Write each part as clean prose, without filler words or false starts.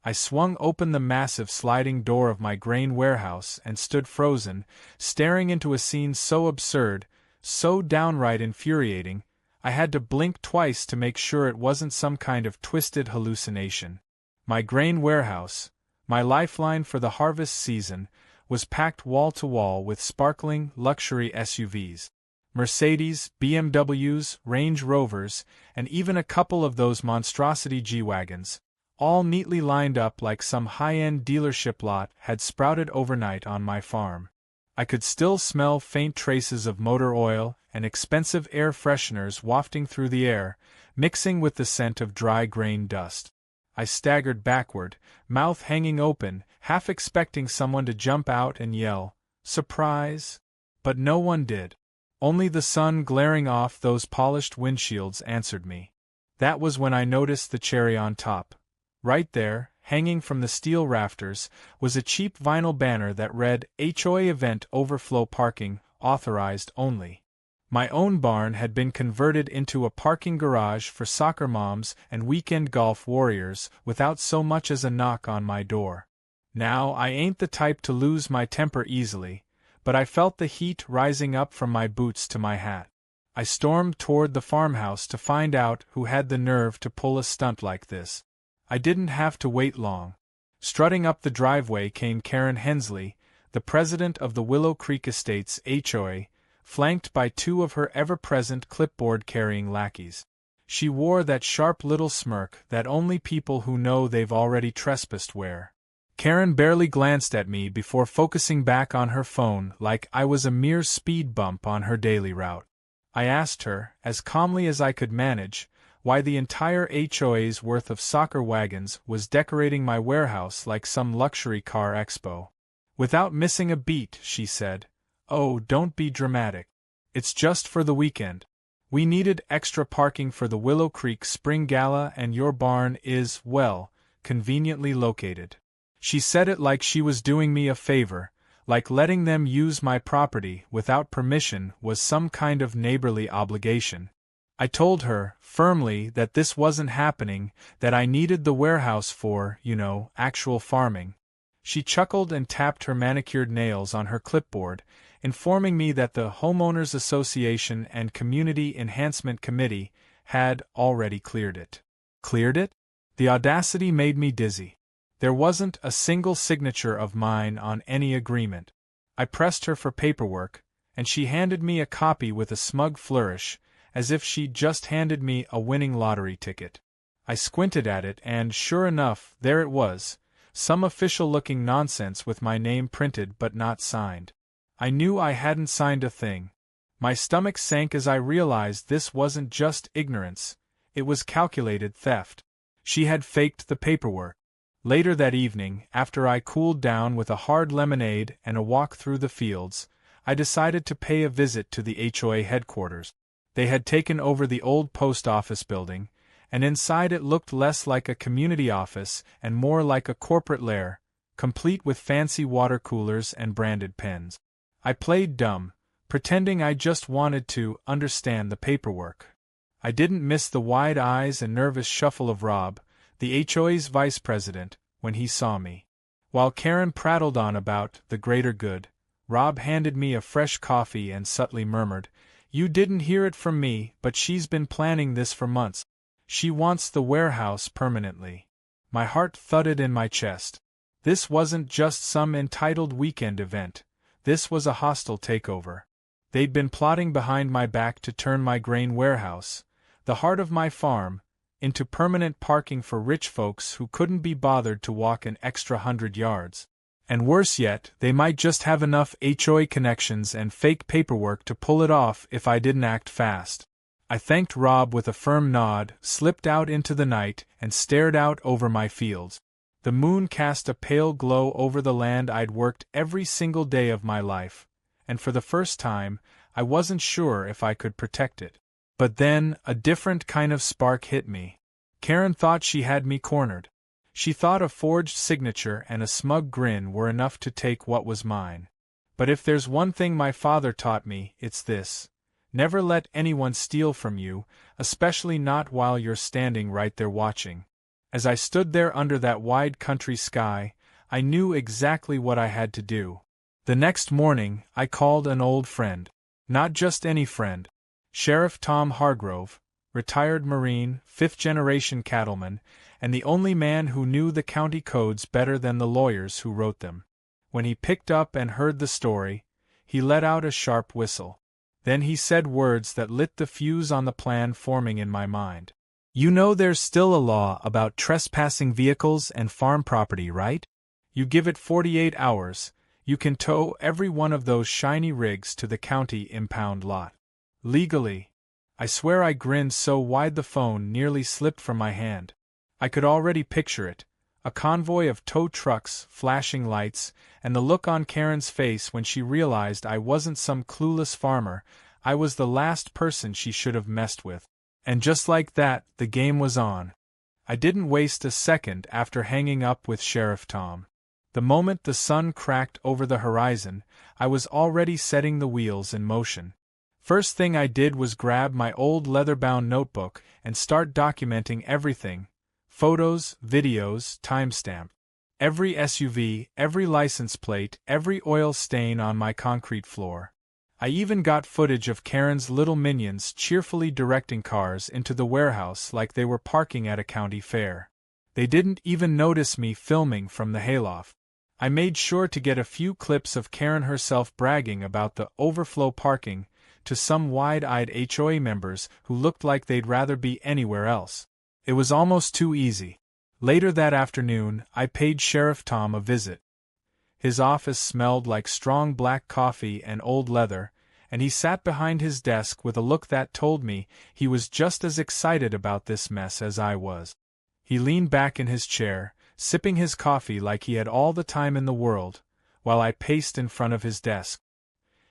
I swung open the massive sliding door of my grain warehouse and stood frozen, staring into a scene so absurd, so downright infuriating, I had to blink twice to make sure it wasn't some kind of twisted hallucination. My grain warehouse, my lifeline for the harvest season, was packed wall to wall with sparkling, luxury SUVs. Mercedes, BMWs, Range Rovers, and even a couple of those monstrosity G-Wagons, all neatly lined up like some high-end dealership lot, had sprouted overnight on my farm. I could still smell faint traces of motor oil and expensive air fresheners wafting through the air, mixing with the scent of dry grain dust. I staggered backward, mouth hanging open, half expecting someone to jump out and yell, "Surprise!" But no one did. Only the sun glaring off those polished windshields answered me. That was when I noticed the cherry on top. Right there, hanging from the steel rafters, was a cheap vinyl banner that read, "HOA Event Overflow Parking, Authorized Only." My own barn had been converted into a parking garage for soccer moms and weekend golf warriors without so much as a knock on my door. Now, I ain't the type to lose my temper easily, but I felt the heat rising up from my boots to my hat. I stormed toward the farmhouse to find out who had the nerve to pull a stunt like this. I didn't have to wait long. Strutting up the driveway came Karen Hensley, the president of the Willow Creek Estates HOA, flanked by two of her ever-present clipboard-carrying lackeys. She wore that sharp little smirk that only people who know they've already trespassed wear. Karen barely glanced at me before focusing back on her phone like I was a mere speed bump on her daily route. I asked her, as calmly as I could manage, why the entire HOA's worth of soccer wagons was decorating my warehouse like some luxury car expo. Without missing a beat, she said, "Oh, don't be dramatic. It's just for the weekend. We needed extra parking for the Willow Creek Spring Gala and your barn is, well, conveniently located." She said it like she was doing me a favor, like letting them use my property without permission was some kind of neighborly obligation. I told her, firmly, that this wasn't happening, that I needed the warehouse for, actual farming. She chuckled and tapped her manicured nails on her clipboard, informing me that the Homeowners Association and Community Enhancement Committee had already cleared it. Cleared it? The audacity made me dizzy. There wasn't a single signature of mine on any agreement. I pressed her for paperwork, and she handed me a copy with a smug flourish, as if she'd just handed me a winning lottery ticket. I squinted at it and, sure enough, there it was, some official-looking nonsense with my name printed but not signed. I knew I hadn't signed a thing. My stomach sank as I realized this wasn't just ignorance, it was calculated theft. She had faked the paperwork. Later that evening, after I cooled down with a hard lemonade and a walk through the fields, I decided to pay a visit to the HOA headquarters. They had taken over the old post office building, and inside it looked less like a community office and more like a corporate lair, complete with fancy water coolers and branded pens. I played dumb, pretending I just wanted to understand the paperwork. I didn't miss the wide eyes and nervous shuffle of Rob, the HOA's vice president, when he saw me. While Karen prattled on about the greater good, Rob handed me a fresh coffee and subtly murmured, "You didn't hear it from me, but she's been planning this for months. She wants the warehouse permanently." My heart thudded in my chest. This wasn't just some entitled weekend event. This was a hostile takeover. They'd been plotting behind my back to turn my grain warehouse, the heart of my farm, into permanent parking for rich folks who couldn't be bothered to walk an extra 100 yards. And worse yet, they might just have enough HOA connections and fake paperwork to pull it off if I didn't act fast. I thanked Rob with a firm nod, slipped out into the night, and stared out over my fields. The moon cast a pale glow over the land I'd worked every single day of my life, and for the first time, I wasn't sure if I could protect it. But then, a different kind of spark hit me. Karen thought she had me cornered. She thought a forged signature and a smug grin were enough to take what was mine. But if there's one thing my father taught me, it's this. Never let anyone steal from you, especially not while you're standing right there watching. As I stood there under that wide country sky, I knew exactly what I had to do. The next morning, I called an old friend. Not just any friend. Sheriff Tom Hargrove, retired Marine, fifth-generation cattleman, and the only man who knew the county codes better than the lawyers who wrote them. When he picked up and heard the story, he let out a sharp whistle. Then he said words that lit the fuse on the plan forming in my mind. "You know there's still a law about trespassing vehicles and farm property, right? You give it 48 hours, you can tow every one of those shiny rigs to the county impound lot. Legally." I swear I grinned so wide the phone nearly slipped from my hand. I could already picture it, a convoy of tow trucks, flashing lights, and the look on Karen's face when she realized I wasn't some clueless farmer. I was the last person she should have messed with. And just like that, the game was on. I didn't waste a second after hanging up with Sheriff Tom. The moment the sun cracked over the horizon, I was already setting the wheels in motion. First thing I did was grab my old leather-bound notebook and start documenting everything: photos, videos, timestamp. Every SUV, every license plate, every oil stain on my concrete floor. I even got footage of Karen's little minions cheerfully directing cars into the warehouse like they were parking at a county fair. They didn't even notice me filming from the hayloft. I made sure to get a few clips of Karen herself bragging about the overflow parking to some wide-eyed HOA members who looked like they'd rather be anywhere else. It was almost too easy. Later that afternoon, I paid Sheriff Tom a visit. His office smelled like strong black coffee and old leather, and he sat behind his desk with a look that told me he was just as excited about this mess as I was. He leaned back in his chair, sipping his coffee like he had all the time in the world, while I paced in front of his desk.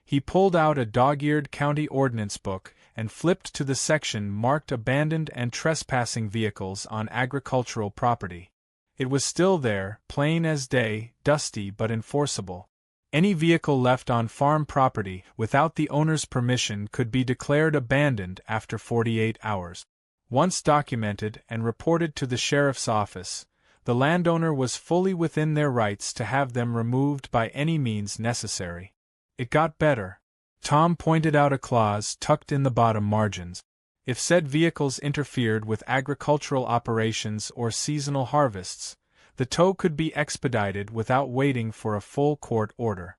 He pulled out a dog-eared county ordinance book and flipped to the section marked Abandoned and Trespassing Vehicles on Agricultural Property. It was still there, plain as day, dusty but enforceable. Any vehicle left on farm property without the owner's permission could be declared abandoned after 48 hours. Once documented and reported to the sheriff's office, the landowner was fully within their rights to have them removed by any means necessary. It got better. Tom pointed out a clause tucked in the bottom margins. If said vehicles interfered with agricultural operations or seasonal harvests, the tow could be expedited without waiting for a full court order.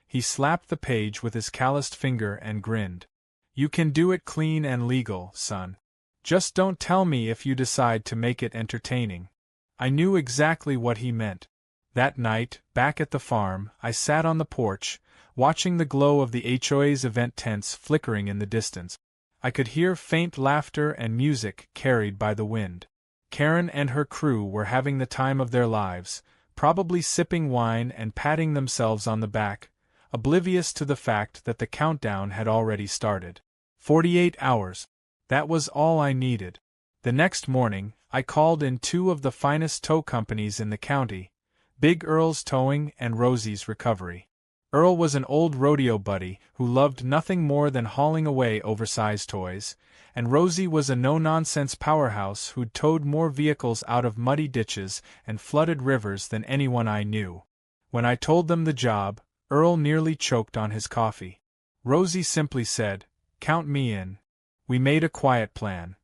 He slapped the page with his calloused finger and grinned. "You can do it clean and legal, son. Just don't tell me if you decide to make it entertaining." I knew exactly what he meant. That night, back at the farm, I sat on the porch, watching the glow of the HOA's event tents flickering in the distance. I could hear faint laughter and music carried by the wind. Karen and her crew were having the time of their lives, probably sipping wine and patting themselves on the back, oblivious to the fact that the countdown had already started. 48 hours. That was all I needed. The next morning, I called in two of the finest tow companies in the county, Big Earl's Towing and Rosie's Recovery. Earl was an old rodeo buddy who loved nothing more than hauling away oversized toys, and Rosie was a no-nonsense powerhouse who'd towed more vehicles out of muddy ditches and flooded rivers than anyone I knew. When I told them the job, Earl nearly choked on his coffee. Rosie simply said, "Count me in." We made a quiet plan.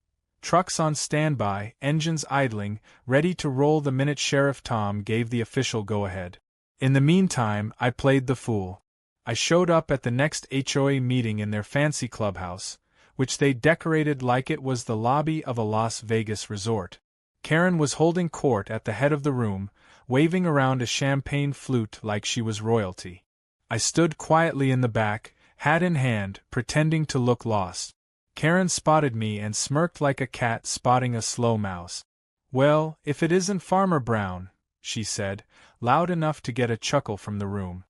Trucks on standby, engines idling, ready to roll the minute Sheriff Tom gave the official go-ahead. In the meantime, I played the fool. I showed up at the next HOA meeting in their fancy clubhouse, which they decorated like it was the lobby of a Las Vegas resort. Karen was holding court at the head of the room, waving around a champagne flute like she was royalty. I stood quietly in the back, hat in hand, pretending to look lost. Karen spotted me and smirked like a cat spotting a slow mouse. "Well, if it isn't Farmer Brown," she said, loud enough to get a chuckle from the room.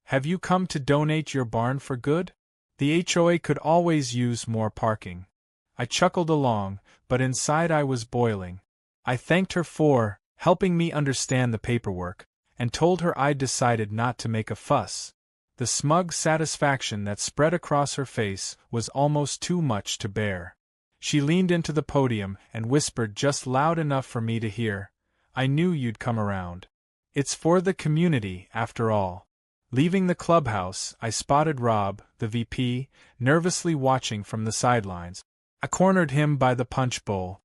"Have you come to donate your barn for good? The HOA could always use more parking." I chuckled along, but inside I was boiling. I thanked her for helping me understand the paperwork, and told her I'd decided not to make a fuss. The smug satisfaction that spread across her face was almost too much to bear. She leaned into the podium and whispered just loud enough for me to hear, "I knew you'd come around. It's for the community, after all." Leaving the clubhouse, I spotted Rob, the VP, nervously watching from the sidelines. I cornered him by the punch bowl.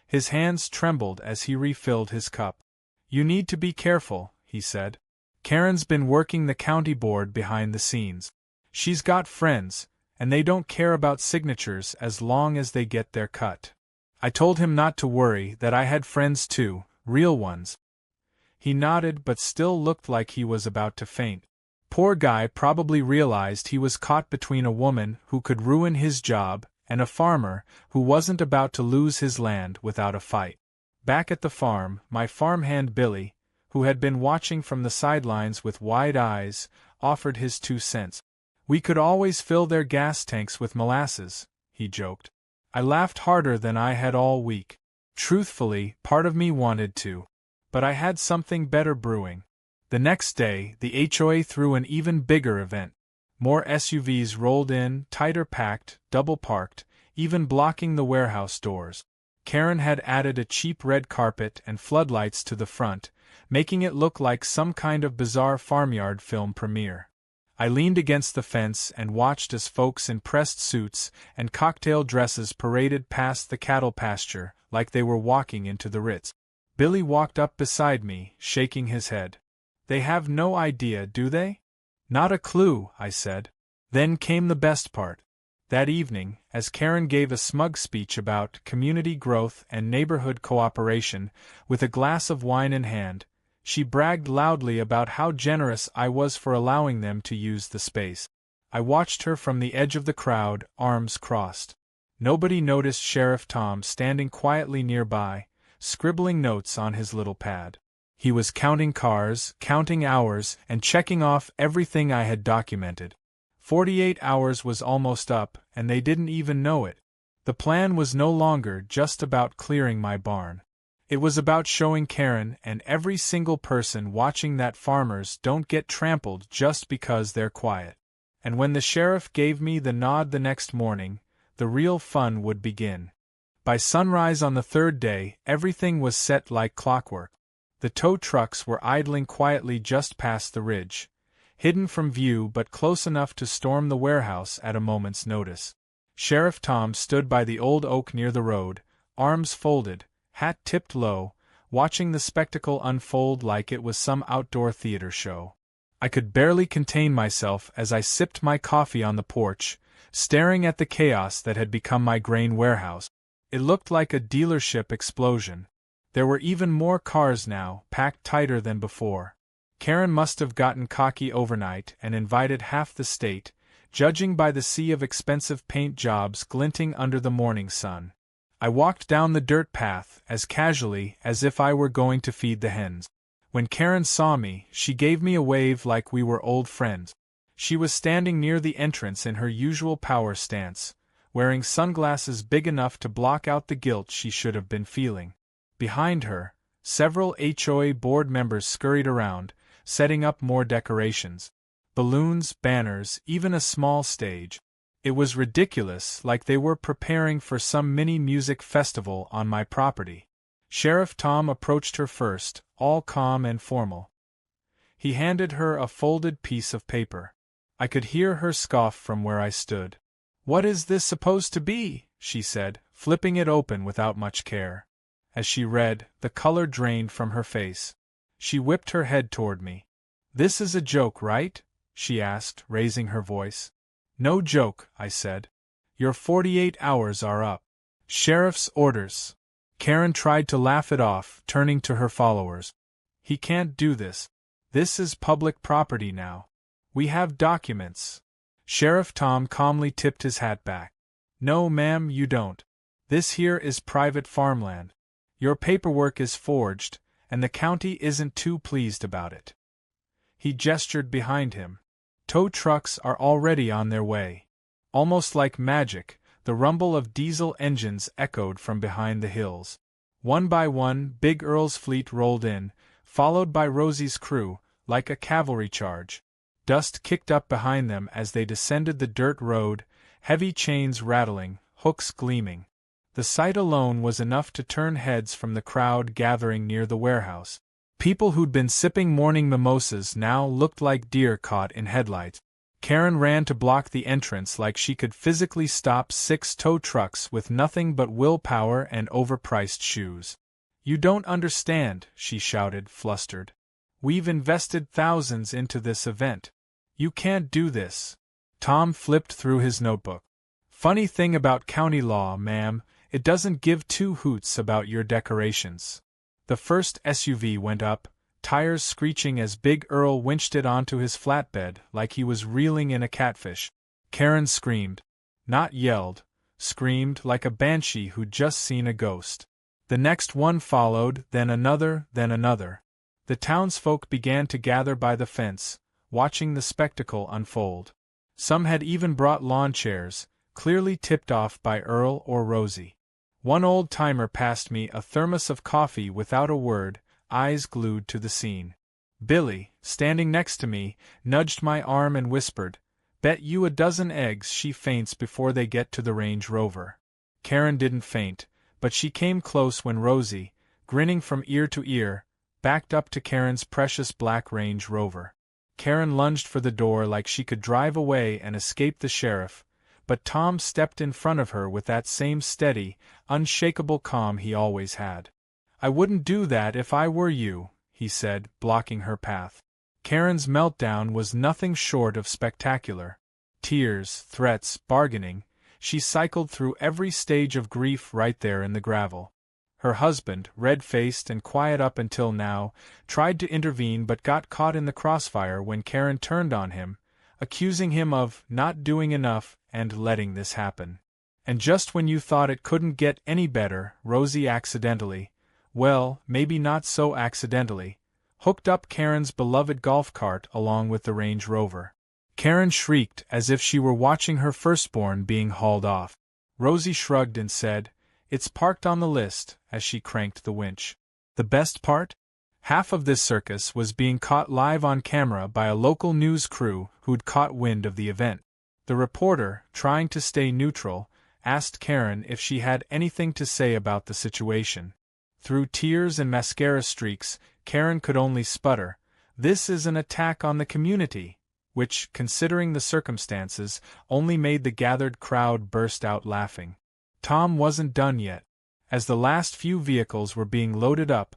His hands trembled as he refilled his cup. "You need to be careful," he said. "Karen's been working the county board behind the scenes. She's got friends, and they don't care about signatures as long as they get their cut." I told him not to worry, that I had friends too, real ones. He nodded but still looked like he was about to faint. Poor guy probably realized he was caught between a woman who could ruin his job and a farmer who wasn't about to lose his land without a fight. Back at the farm, my farmhand Billy, who had been watching from the sidelines with wide eyes, offered his 2 cents. "We could always fill their gas tanks with molasses," he joked. I laughed harder than I had all week. Truthfully, part of me wanted to. But I had something better brewing. The next day, the HOA threw an even bigger event. More SUVs rolled in, tighter packed, double parked, even blocking the warehouse doors. Karen had added a cheap red carpet and floodlights to the front, making it look like some kind of bizarre farmyard film premiere. I leaned against the fence and watched as folks in pressed suits and cocktail dresses paraded past the cattle pasture like they were walking into the Ritz. Billy walked up beside me, shaking his head. "They have no idea, do they?" "Not a clue," I said. Then came the best part. That evening, as Karen gave a smug speech about community growth and neighborhood cooperation, with a glass of wine in hand, she bragged loudly about how generous I was for allowing them to use the space. I watched her from the edge of the crowd, arms crossed. Nobody noticed Sheriff Tom standing quietly nearby, scribbling notes on his little pad. He was counting cars, counting hours, and checking off everything I had documented. 48 hours was almost up, and they didn't even know it. The plan was no longer just about clearing my barn. It was about showing Karen and every single person watching that farmers don't get trampled just because they're quiet. And when the sheriff gave me the nod the next morning, the real fun would begin. By sunrise on the third day, everything was set like clockwork. The tow trucks were idling quietly just past the ridge, hidden from view but close enough to storm the warehouse at a moment's notice. Sheriff Tom stood by the old oak near the road, arms folded, hat tipped low, watching the spectacle unfold like it was some outdoor theater show. I could barely contain myself as I sipped my coffee on the porch, staring at the chaos that had become my grain warehouse. It looked like a dealership explosion. There were even more cars now, packed tighter than before. Karen must have gotten cocky overnight and invited half the state, judging by the sea of expensive paint jobs glinting under the morning sun. I walked down the dirt path as casually as if I were going to feed the hens. When Karen saw me, she gave me a wave like we were old friends. She was standing near the entrance in her usual power stance, wearing sunglasses big enough to block out the guilt she should have been feeling. Behind her, several HOA board members scurried around, setting up more decorations. Balloons, banners, even a small stage. It was ridiculous, like they were preparing for some mini music festival on my property. Sheriff Tom approached her first, all calm and formal. He handed her a folded piece of paper. I could hear her scoff from where I stood. "What is this supposed to be?" she said, flipping it open without much care. As she read, the color drained from her face. She whipped her head toward me. "This is a joke, right?" she asked, raising her voice. "No joke," I said. "Your 48 hours are up. Sheriff's orders." Karen tried to laugh it off, turning to her followers. "He can't do this. This is public property now. We have documents." Sheriff Tom calmly tipped his hat back. "No, ma'am, you don't. This here is private farmland. Your paperwork is forged, and the county isn't too pleased about it." He gestured behind him. Tow trucks are already on their way. Almost like magic, the rumble of diesel engines echoed from behind the hills. One by one, Big Earl's fleet rolled in, followed by Rosie's crew, like a cavalry charge. Dust kicked up behind them as they descended the dirt road, heavy chains rattling, hooks gleaming. The sight alone was enough to turn heads from the crowd gathering near the warehouse. People who'd been sipping morning mimosas now looked like deer caught in headlights. Karen ran to block the entrance like she could physically stop 6 tow trucks with nothing but willpower and overpriced shoes. "You don't understand," she shouted, flustered. "We've invested thousands into this event. You can't do this." Tom flipped through his notebook. "Funny thing about county law, ma'am, it doesn't give 2 hoots about your decorations." The first SUV went up, tires screeching as Big Earl winched it onto his flatbed like he was reeling in a catfish. Karen screamed. Not yelled, screamed like a banshee who'd just seen a ghost. The next one followed, then another, then another. The townsfolk began to gather by the fence, watching the spectacle unfold. Some had even brought lawn chairs, clearly tipped off by Earl or Rosie. One old-timer passed me a thermos of coffee without a word, eyes glued to the scene. Billy, standing next to me, nudged my arm and whispered, "Bet you a dozen eggs she faints before they get to the Range Rover." Karen didn't faint, but she came close when Rosie, grinning from ear to ear, backed up to Karen's precious black Range Rover. Karen lunged for the door like she could drive away and escape the sheriff, but Tom stepped in front of her with that same steady, unshakable calm he always had. "I wouldn't do that if I were you," he said, blocking her path. Karen's meltdown was nothing short of spectacular. Tears, threats, bargaining, she cycled through every stage of grief right there in the gravel. Her husband, red-faced and quiet up until now, tried to intervene but got caught in the crossfire when Karen turned on him, accusing him of not doing enough and letting this happen. And just when you thought it couldn't get any better, Rosie accidentally, well, maybe not so accidentally, hooked up Karen's beloved golf cart along with the Range Rover. Karen shrieked as if she were watching her firstborn being hauled off. Rosie shrugged and said, "It's parked on the list," as she cranked the winch. The best part? Half of this circus was being caught live on camera by a local news crew who'd caught wind of the event. The reporter, trying to stay neutral, asked Karen if she had anything to say about the situation. Through tears and mascara streaks, Karen could only sputter, "This is an attack on the community," which, considering the circumstances, only made the gathered crowd burst out laughing. Tom wasn't done yet. As the last few vehicles were being loaded up,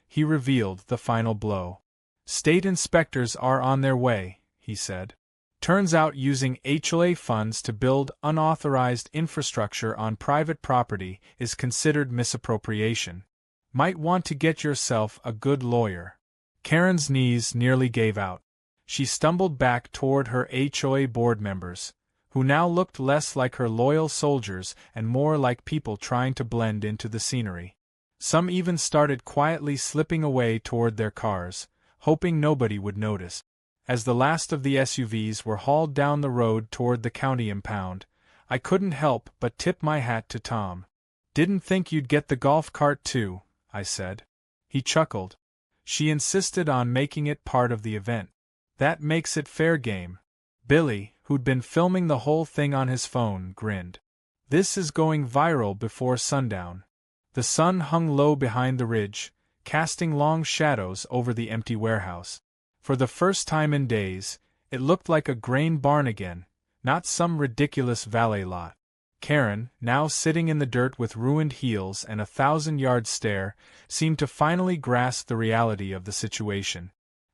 he revealed the final blow. "State inspectors are on their way," he said. "Turns out using HOA funds to build unauthorized infrastructure on private property is considered misappropriation. Might want to get yourself a good lawyer." Karen's knees nearly gave out. She stumbled back toward her HOA board members, who now looked less like her loyal soldiers and more like people trying to blend into the scenery. Some even started quietly slipping away toward their cars, hoping nobody would notice. As the last of the SUVs were hauled down the road toward the county impound, I couldn't help but tip my hat to Tom. "Didn't think you'd get the golf cart too," I said. He chuckled. "She insisted on making it part of the event. That makes it fair game." Billy, who'd been filming the whole thing on his phone, grinned. "This is going viral before sundown." The sun hung low behind the ridge, casting long shadows over the empty warehouse. For the first time in days, it looked like a grain barn again, not some ridiculous valet lot. Karen, now sitting in the dirt with ruined heels and a 1,000-yard stare, seemed to finally grasp the reality of the situation.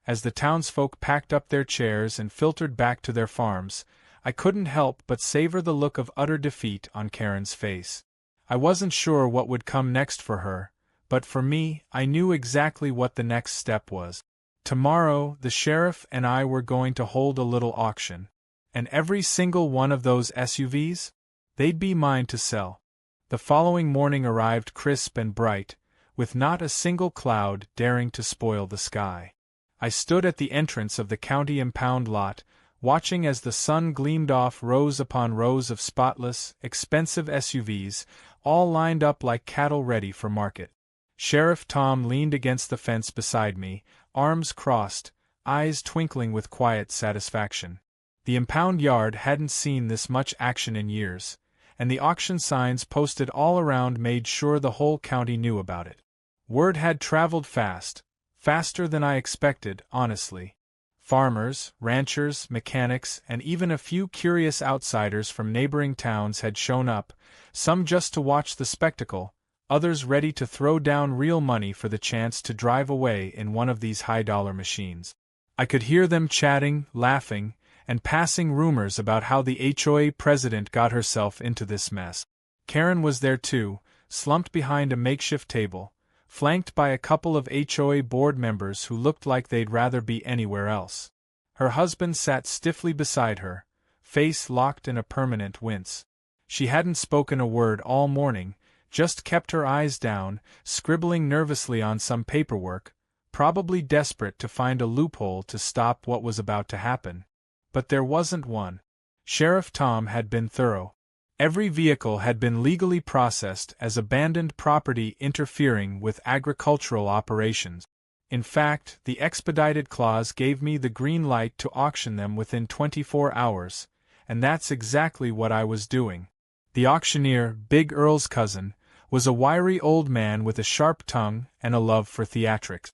As the townsfolk packed up their chairs and filtered back to their farms, I couldn't help but savor the look of utter defeat on Karen's face. I wasn't sure what would come next for her, but for me, I knew exactly what the next step was. Tomorrow, the sheriff and I were going to hold a little auction. And every single one of those SUVs? They'd be mine to sell. The following morning arrived crisp and bright, with not a single cloud daring to spoil the sky. I stood at the entrance of the county impound lot, watching as the sun gleamed off rows upon rows of spotless, expensive SUVs, all lined up like cattle ready for market. Sheriff Tom leaned against the fence beside me, arms crossed, eyes twinkling with quiet satisfaction. The impound yard hadn't seen this much action in years, and the auction signs posted all around made sure the whole county knew about it. Word had traveled fast, faster than I expected, honestly. Farmers, ranchers, mechanics, and even a few curious outsiders from neighboring towns had shown up, some just to watch the spectacle, others ready to throw down real money for the chance to drive away in one of these high-dollar machines. I could hear them chatting, laughing, and passing rumors about how the HOA president got herself into this mess. Karen was there too, slumped behind a makeshift table, flanked by a couple of HOA board members who looked like they'd rather be anywhere else. Her husband sat stiffly beside her, face locked in a permanent wince. She hadn't spoken a word all morning, just kept her eyes down, scribbling nervously on some paperwork, probably desperate to find a loophole to stop what was about to happen. But there wasn't one. Sheriff Tom had been thorough. Every vehicle had been legally processed as abandoned property interfering with agricultural operations. In fact, the expedited clause gave me the green light to auction them within 24 hours, and that's exactly what I was doing. The auctioneer, Big Earl's cousin, was a wiry old man with a sharp tongue and a love for theatrics.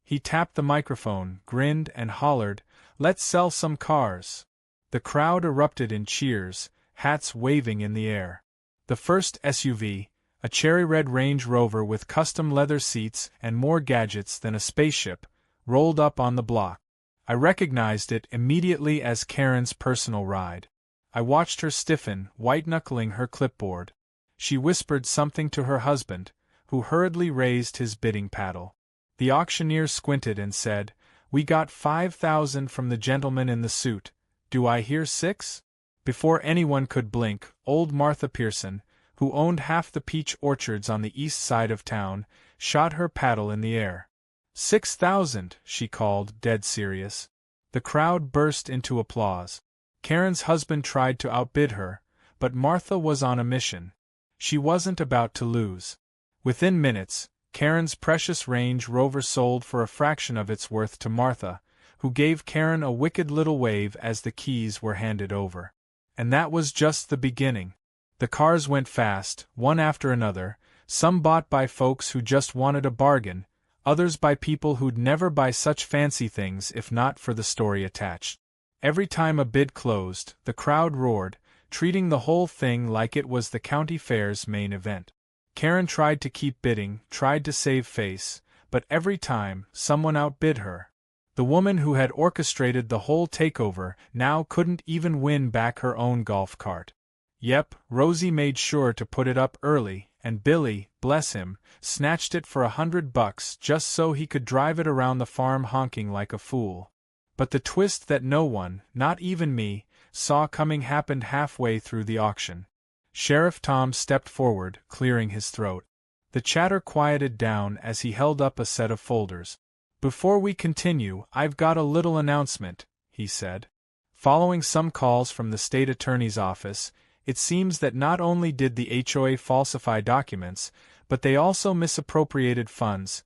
He tapped the microphone, grinned, and hollered, "Let's sell some cars." The crowd erupted in cheers, hats waving in the air. The first SUV, a cherry-red Range Rover with custom leather seats and more gadgets than a spaceship, rolled up on the block. I recognized it immediately as Karen's personal ride. I watched her stiffen, white-knuckling her clipboard. She whispered something to her husband, who hurriedly raised his bidding paddle. The auctioneer squinted and said, "We got 5,000 from the gentleman in the suit. Do I hear 6? Before anyone could blink, old Martha Pearson, who owned half the peach orchards on the east side of town, shot her paddle in the air. 6,000, she called, dead serious. The crowd burst into applause. Karen's husband tried to outbid her, but Martha was on a mission. She wasn't about to lose. Within minutes, Karen's precious Range Rover sold for a fraction of its worth to Martha, who gave Karen a wicked little wave as the keys were handed over. And that was just the beginning. The cars went fast, one after another, some bought by folks who just wanted a bargain, others by people who'd never buy such fancy things if not for the story attached. Every time a bid closed, the crowd roared, treating the whole thing like it was the county fair's main event. Karen tried to keep bidding, tried to save face, but every time, someone outbid her. The woman who had orchestrated the whole takeover now couldn't even win back her own golf cart. Yep, Rosie made sure to put it up early, and Billy, bless him, snatched it for $100 just so he could drive it around the farm honking like a fool. But the twist that no one, not even me, saw coming happened halfway through the auction. Sheriff Tom stepped forward, clearing his throat. The chatter quieted down as he held up a set of folders. "Before we continue, I've got a little announcement," he said. Following some calls from the state attorney's office, it seems that not only did the HOA falsify documents, but they also misappropriated funds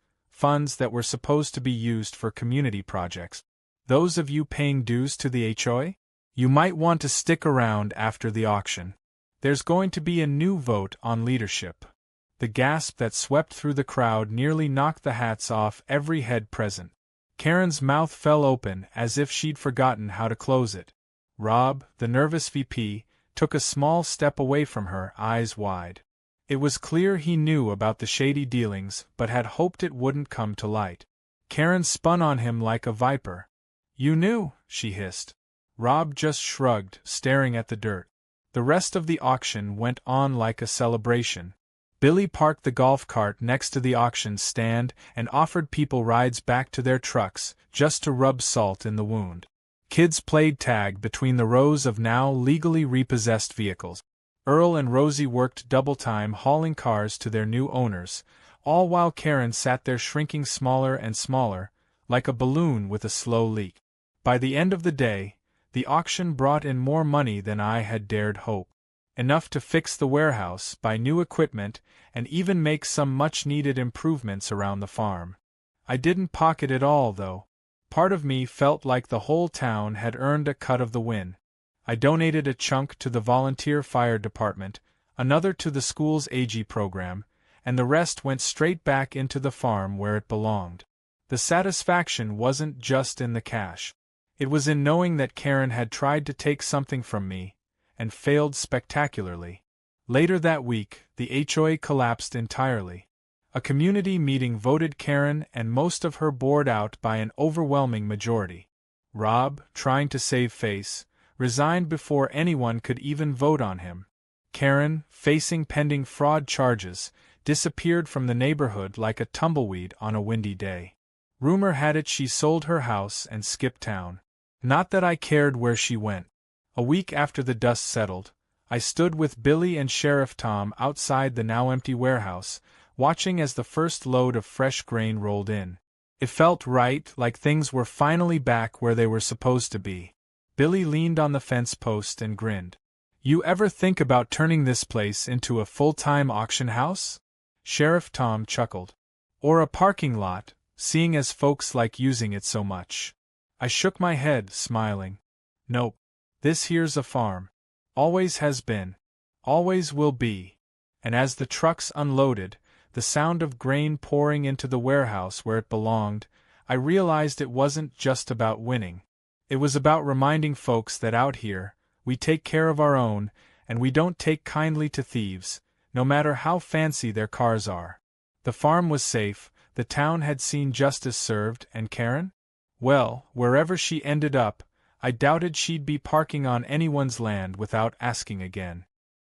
that were supposed to be used for community projects. Those of you paying dues to the HOA? You might want to stick around after the auction. There's going to be a new vote on leadership. The gasp that swept through the crowd nearly knocked the hats off every head present. Karen's mouth fell open as if she'd forgotten how to close it. Rob, the nervous VP, took a small step away from her, eyes wide. It was clear he knew about the shady dealings but had hoped it wouldn't come to light. Karen spun on him like a viper. "You knew," she hissed. Rob just shrugged, staring at the dirt. The rest of the auction went on like a celebration. Billy parked the golf cart next to the auction stand and offered people rides back to their trucks, just to rub salt in the wound. Kids played tag between the rows of now legally repossessed vehicles. Earl and Rosie worked double time hauling cars to their new owners, all while Karen sat there shrinking smaller and smaller, like a balloon with a slow leak. By the end of the day, the auction brought in more money than I had dared hope. Enough to fix the warehouse, buy new equipment, and even make some much-needed improvements around the farm. I didn't pocket it all, though. Part of me felt like the whole town had earned a cut of the win. I donated a chunk to the volunteer fire department, another to the school's AG program, and the rest went straight back into the farm where it belonged. The satisfaction wasn't just in the cash. It was in knowing that Karen had tried to take something from me, and failed spectacularly. Later that week, the HOA collapsed entirely. A community meeting voted Karen and most of her board out by an overwhelming majority. Rob, trying to save face, resigned before anyone could even vote on him. Karen, facing pending fraud charges, disappeared from the neighborhood like a tumbleweed on a windy day. Rumor had it she sold her house and skipped town. Not that I cared where she went. A week after the dust settled, I stood with Billy and Sheriff Tom outside the now empty warehouse, watching as the first load of fresh grain rolled in. It felt right, like things were finally back where they were supposed to be. Billy leaned on the fence post and grinned. "You ever think about turning this place into a full-time auction house?" Sheriff Tom chuckled. "Or a parking lot, seeing as folks like using it so much." I shook my head, smiling. "Nope. This here's a farm. Always has been. Always will be." And as the trucks unloaded, the sound of grain pouring into the warehouse where it belonged, I realized it wasn't just about winning. It was about reminding folks that out here, we take care of our own, and we don't take kindly to thieves, no matter how fancy their cars are. The farm was safe, the town had seen justice served, and Karen? Well, wherever she ended up, I doubted she'd be parking on anyone's land without asking again.